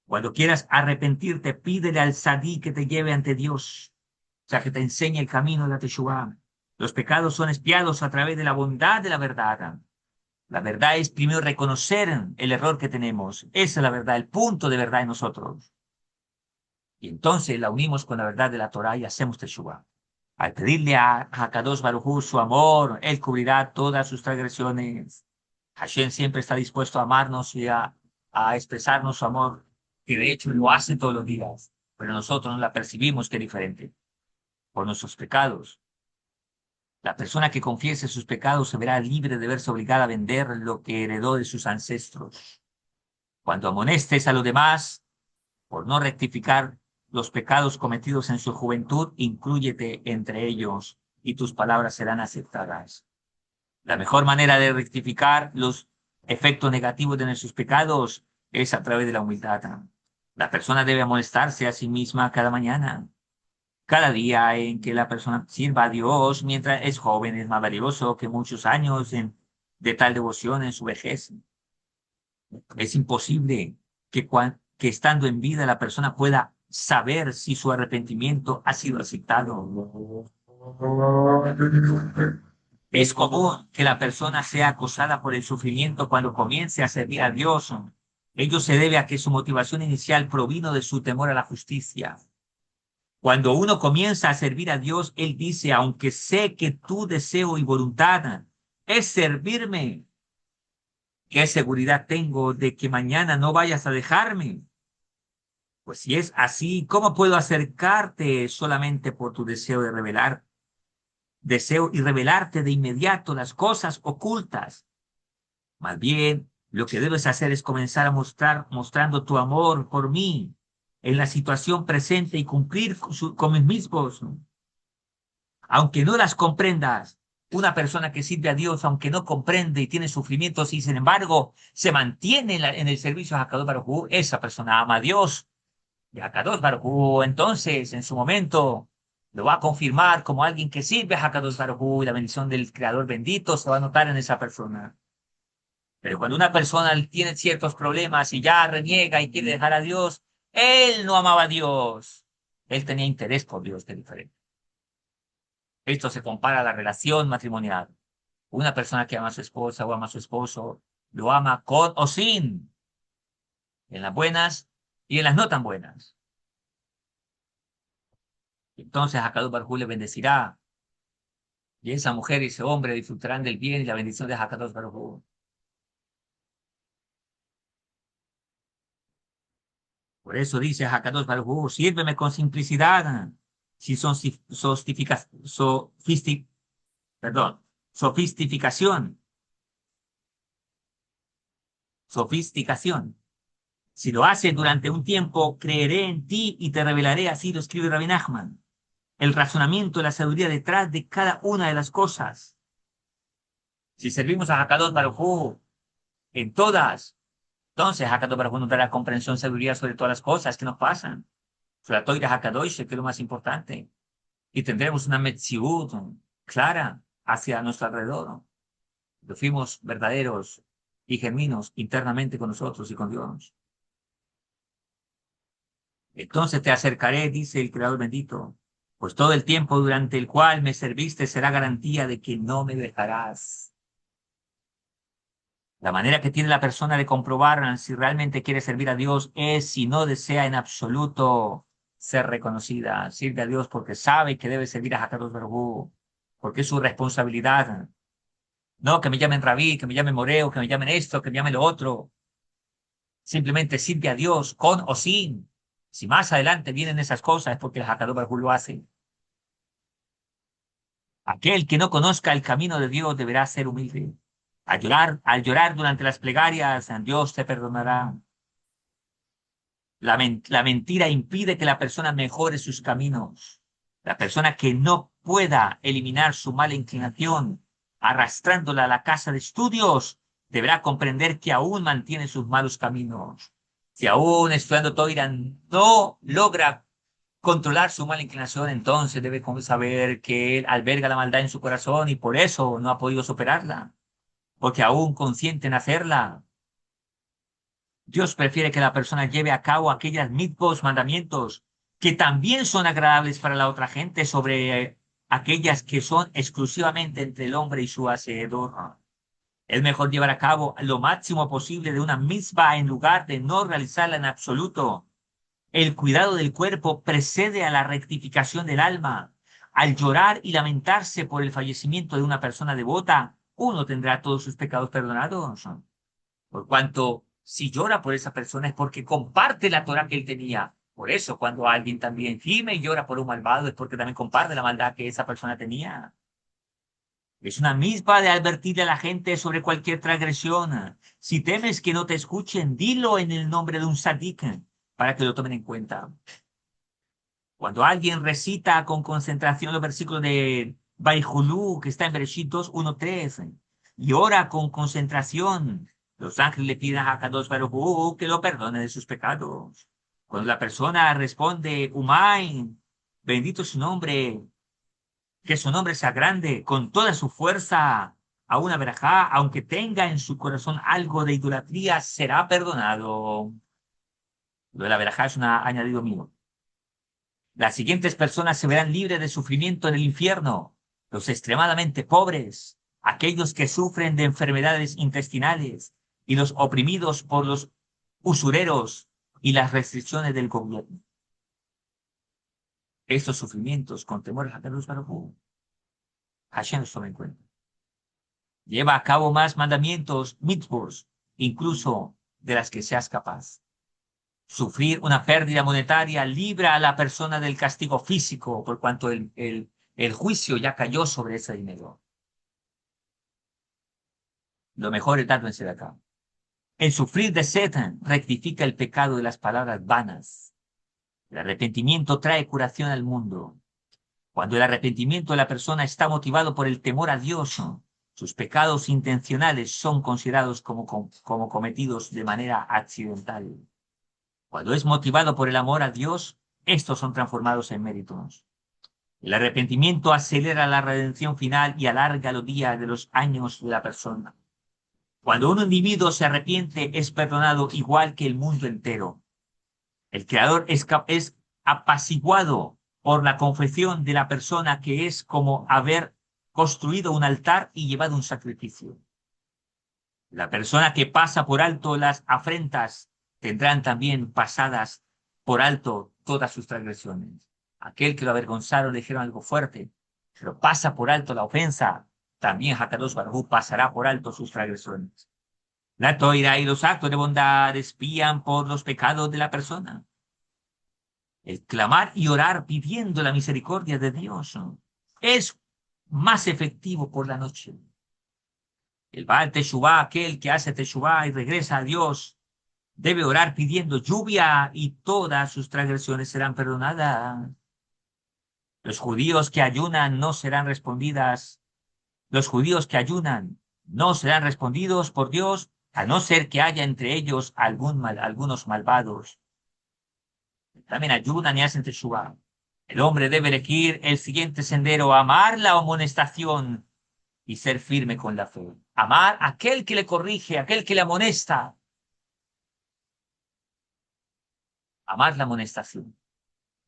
Cuando quieras arrepentirte, pídele al sadí que te lleve ante Dios, o sea, que te enseñe el camino de la teshuvah. Los pecados son expiados a través de la bondad de la verdad. La verdad es primero reconocer el error que tenemos. Esa es la verdad, el punto de verdad en nosotros. Y entonces la unimos con la verdad de la Torah y hacemos teshuvah. Al pedirle a Hakadosh Baruj Hu su amor, Él cubrirá todas sus transgresiones. Hashem siempre está dispuesto a amarnos y a expresarnos su amor, que de hecho lo hace todos los días, pero nosotros no la percibimos que es diferente por nuestros pecados. La persona que confiese sus pecados se verá libre de verse obligada a vender lo que heredó de sus ancestros. Cuando amonestes a los demás por no rectificar los pecados cometidos en su juventud, inclúyete entre ellos y tus palabras serán aceptadas. La mejor manera de rectificar los efectos negativos de nuestros pecados es a través de la humildad. La persona debe amonestarse a sí misma cada mañana. Cada día en que la persona sirva a Dios mientras es joven es más valioso que muchos años de tal devoción en su vejez. Es imposible que estando en vida la persona pueda saber si su arrepentimiento ha sido aceptado. Es común que la persona sea acosada por el sufrimiento cuando comience a servir a Dios. Ello se debe a que su motivación inicial provino de su temor a la justicia. Cuando uno comienza a servir a Dios, Él dice, aunque sé que tu deseo y voluntad es servirme, ¿qué seguridad tengo de que mañana no vayas a dejarme? Pues si es así, ¿cómo puedo acercarte solamente por tu deseo y revelarte de inmediato las cosas ocultas? Más bien, lo que debes hacer es comenzar a mostrando tu amor por mí en la situación presente y cumplir con mis mismos. Aunque no las comprendas, una persona que sirve a Dios, aunque no comprende y tiene sufrimientos y sin embargo se mantiene en el servicio a Hakadosh Baruj Hu, esa persona ama a Dios. Y Hakadosh Baruj Hu, entonces, en su momento, lo va a confirmar como alguien que sirve a Hakadosh Baruj Hu y la bendición del Creador bendito se va a notar en esa persona. Pero cuando una persona tiene ciertos problemas y ya reniega y quiere dejar a Dios, él no amaba a Dios. Él tenía interés por Dios, que es diferente. Esto se compara a la relación matrimonial. Una persona que ama a su esposa o ama a su esposo, lo ama con o sin, en las buenas y en las no tan buenas. Entonces Hakadosh Baruj Hu le bendecirá y esa mujer y ese hombre disfrutarán del bien y la bendición de Hakadosh Baruj Hu. Por eso dice Hakadosh Baruj Hu, sírveme con simplicidad, sin perdón, sofisticación, sofisticación. Si lo haces durante un tiempo, creeré en ti y te revelaré, así lo escribe Rabbi Nachman, el razonamiento y la sabiduría detrás de cada una de las cosas. Si servimos a Hakadosh Baruj Hu en todas, entonces Hakadosh Baruj Hu nos dará comprensión, sabiduría sobre todas las cosas que nos pasan. Sobre la Toira Hakadosh, que es lo más importante. Y tendremos una Metziut clara hacia nuestro alrededor. Lo fuimos verdaderos y genuinos internamente con nosotros y con Dios. Entonces te acercaré, dice el Creador bendito, pues todo el tiempo durante el cual me serviste será garantía de que no me dejarás. La manera que tiene la persona de comprobar si realmente quiere servir a Dios es si no desea en absoluto ser reconocida. Sirve a Dios porque sabe que debe servir a Hakadosh Baruj Hu, porque es su responsabilidad. No que me llamen Rabí, que me llamen Moreo, que me llamen esto, que me llamen lo otro. Simplemente sirve a Dios con o sin. Si más adelante vienen esas cosas es porque el Hakadosh Baruj Hu lo hace. Aquel que no conozca el camino de Dios deberá ser humilde. Al llorar durante las plegarias, Dios te perdonará. La mentira impide que la persona mejore sus caminos. La persona que no pueda eliminar su mala inclinación, arrastrándola a la casa de estudios, deberá comprender que aún mantiene sus malos caminos. Si aún estudiando Torah no logra controlar su mala inclinación, entonces debe saber que él alberga la maldad en su corazón y por eso no ha podido superarla, porque aún consciente en hacerla. Dios prefiere que la persona lleve a cabo aquellas mitzvot, mandamientos, que también son agradables para la otra gente sobre aquellas que son exclusivamente entre el hombre y su hacedor. Es mejor llevar a cabo lo máximo posible de una mitzvah en lugar de no realizarla en absoluto. El cuidado del cuerpo precede a la rectificación del alma. Al llorar y lamentarse por el fallecimiento de una persona devota, uno tendrá todos sus pecados perdonados. Por cuanto, si llora por esa persona es porque comparte la Torah que él tenía. Por eso, cuando alguien también gime y llora por un malvado es porque también comparte la maldad que esa persona tenía. Es una misma de advertirle a la gente sobre cualquier transgresión. Si temes que no te escuchen, dilo en el nombre de un sadik para que lo tomen en cuenta. Cuando alguien recita con concentración los versículos de Baihulú, que está en Bereshit 2, 1, 3, y ora con concentración. Los ángeles le piden a Kadosh Baruj Hu que lo perdone de sus pecados. Cuando la persona responde, Umain, bendito su nombre, que su nombre sea grande, con toda su fuerza, a una verajá, aunque tenga en su corazón algo de idolatría, será perdonado. Lo de la verajá es un añadido mío. Las siguientes personas se verán libres de sufrimiento en el infierno. Los extremadamente pobres, aquellos que sufren de enfermedades intestinales y los oprimidos por los usureros y las restricciones del gobierno. Estos sufrimientos con temor a Kadosh Baruj Hu, Hashem los toma en cuenta. Lleva a cabo más mandamientos, mitzvos, incluso de las que seas capaz. Sufrir una pérdida monetaria libra a la persona del castigo físico, por cuanto el juicio ya cayó sobre ese dinero. Lo mejor es darlo en acá. El sufrir de Satan rectifica el pecado de las palabras vanas. El arrepentimiento trae curación al mundo. Cuando el arrepentimiento de la persona está motivado por el temor a Dios, sus pecados intencionales son considerados como cometidos de manera accidental. Cuando es motivado por el amor a Dios, estos son transformados en méritos. El arrepentimiento acelera la redención final y alarga los días de los años de la persona. Cuando un individuo se arrepiente, es perdonado igual que el mundo entero. El Creador es apaciguado por la confesión de la persona, que es como haber construido un altar y llevado un sacrificio. La persona que pasa por alto las afrentas tendrán también pasadas por alto todas sus transgresiones. Aquel que lo avergonzaron le dijeron algo fuerte, pero pasa por alto la ofensa, también Hakadosh Baruj Hu pasará por alto sus transgresiones. La toira y los actos de bondad espían por los pecados de la persona. El clamar y orar pidiendo la misericordia de Dios es más efectivo por la noche. El Baal Teshuvá, aquel que hace Teshuvá y regresa a Dios, debe orar pidiendo lluvia y todas sus transgresiones serán perdonadas. Los judíos que ayunan no serán respondidas. Los judíos que ayunan no serán respondidos por Dios, a no ser que haya entre ellos algunos malvados. También ayunan y hacen Teshuvá. El hombre debe elegir el siguiente sendero: amar la amonestación y ser firme con la fe. Amar a aquel que le corrige, aquel que le amonesta. Amar la amonestación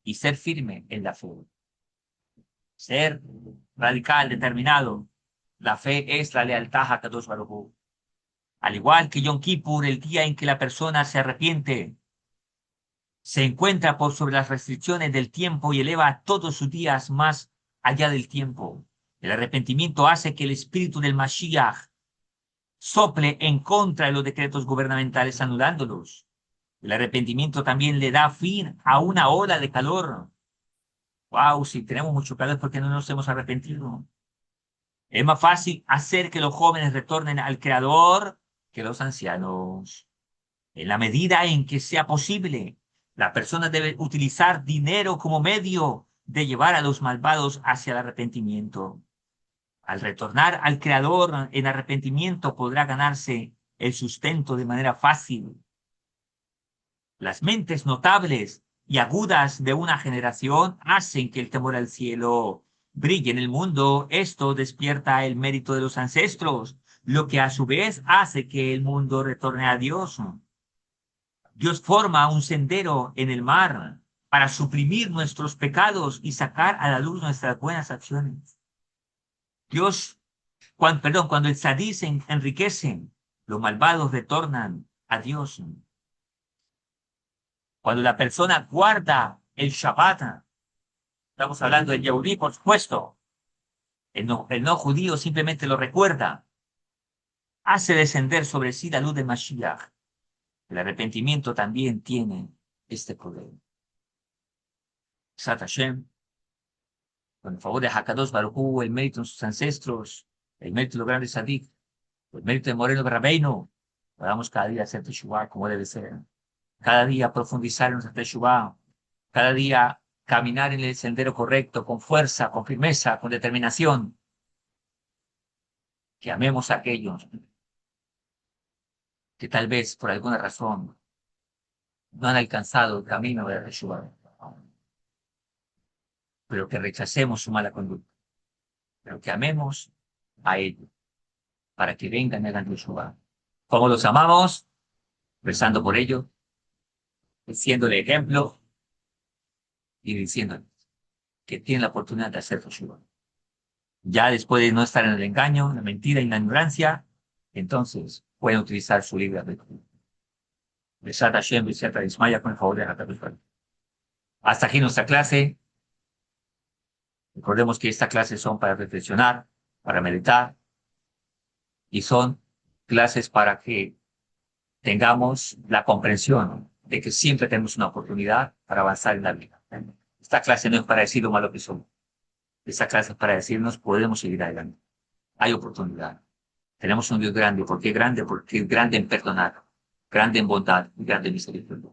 y ser firme en la fe. Ser radical, determinado. La fe es la lealtad a Kadosh Baruj Hu. Al igual que Yom Kippur, el día en que la persona se arrepiente, se encuentra por sobre las restricciones del tiempo y eleva todos sus días más allá del tiempo. El arrepentimiento hace que el espíritu del Mashiach sople en contra de los decretos gubernamentales, anulándolos. El arrepentimiento también le da fin a una ola de calor. Wow, si tenemos mucho calor es porque no nos hemos arrepentido. Es más fácil hacer que los jóvenes retornen al Creador que los ancianos. En la medida en que sea posible, la persona debe utilizar dinero como medio de llevar a los malvados hacia el arrepentimiento. Al retornar al Creador en arrepentimiento, podrá ganarse el sustento de manera fácil. Las mentes notables y agudas de una generación hacen que el temor al cielo brille en el mundo. Esto despierta el mérito de los ancestros, lo que a su vez hace que el mundo retorne a Dios. Dios forma un sendero en el mar para suprimir nuestros pecados y sacar a la luz nuestras buenas acciones. Dios, cuando el sadí se enriquece, los malvados retornan a Dios. Cuando la persona guarda el Shabbat, estamos hablando del Yehudí, por supuesto, el no judío simplemente lo recuerda, hace descender sobre sí la luz de Mashiach. El arrepentimiento también tiene este poder. Sat Hashem, con el favor de Hakadosh Baruj Hu, el mérito de sus ancestros, el mérito de los grandes Sadik, el mérito de Moreno Rabbeinu, podamos cada día hacer Teshuvah como debe ser. Cada día profundizar en nuestra Teshuvah, cada día caminar en el sendero correcto, con fuerza, con firmeza, con determinación. que amemos a aquellos que tal vez por alguna razón no han alcanzado el camino de Yeshua, pero que rechacemos su mala conducta, pero que amemos a ellos para que vengan y hagan Yeshua. ¿Cómo los amamos? Rezando por ellos, siéndole ejemplo y diciéndoles que tienen la oportunidad de hacer Yeshua. Ya después de no estar en el engaño, la mentira y la ignorancia, entonces pueden utilizar su libre albedrío. Besat Hashem, Besat Ismaya, con el favor de la. Hasta aquí nuestra clase. Recordemos que estas clases son para reflexionar, para meditar, y son clases para que tengamos la comprensión de que siempre tenemos una oportunidad para avanzar en la vida. Esta clase no es para decir lo malo que somos. Esta clase es para decirnos podemos seguir adelante. Hay oportunidad. Tenemos un Dios grande. ¿Por qué grande? Porque es grande en perdonar, grande en bondad y grande en misericordia.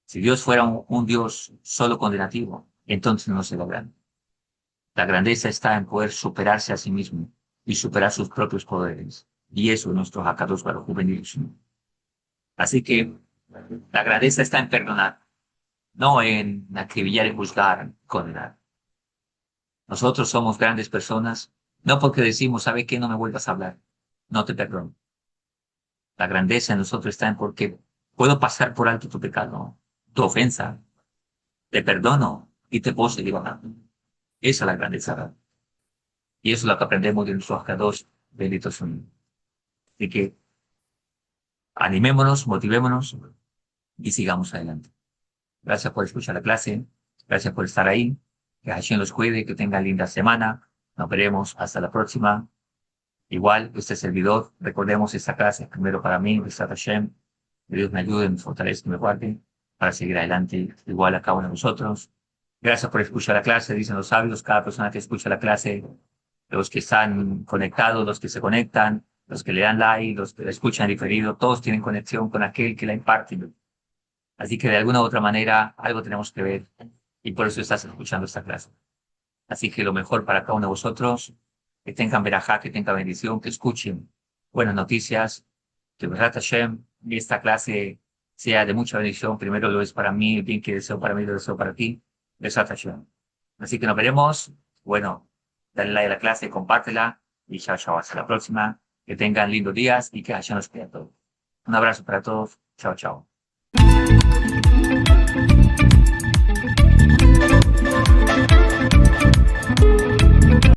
Si Dios fuera un Dios solo condenativo, entonces no sería grande. La grandeza está en poder superarse a sí mismo y superar sus propios poderes. Y eso es nuestro Hakadosh Baruj Hu bendición. Así que la grandeza está en perdonar, no en acribillar y juzgar, condenar. Nosotros somos grandes personas, no porque decimos, ¿sabe qué? No me vuelvas a hablar. No te perdono. La grandeza en nosotros está en porque puedo pasar por alto tu pecado, tu ofensa, te perdono y te puedo seguir amando. Esa es la grandeza. Y eso es lo que aprendemos de nuestros Hakadosh, benditos son. Así que animémonos, motivémonos y sigamos adelante. Gracias por escuchar la clase. Gracias por estar ahí. Que Hashem los cuide, que tengan linda semana. Nos veremos hasta la próxima. Igual, este servidor, recordemos esta clase primero para mí, Besat Hashem. Que Dios me ayude, me fortalezca y me guarde para seguir adelante. Igual a cada uno de nosotros. Gracias por escuchar la clase, dicen los sabios. Cada persona que escucha la clase, los que están conectados, los que se conectan, los que le dan like, los que la escuchan diferido, todos tienen conexión con aquel que la imparte. Así que de alguna u otra manera algo tenemos que ver y por eso estás escuchando esta clase. Así que lo mejor para cada uno de vosotros, que tengan verajá, que tengan bendición, que escuchen buenas noticias, que Besat Hashem, esta clase sea de mucha bendición. Primero lo es para mí, el bien que deseo para mí, lo deseo para ti. Besat Hashem. Así que nos veremos. Bueno, dale like a la clase, compártela y chao, chao. Hasta la próxima. Que tengan lindos días y que Hashem los cuide a todos. Un abrazo para todos. Chao, chao.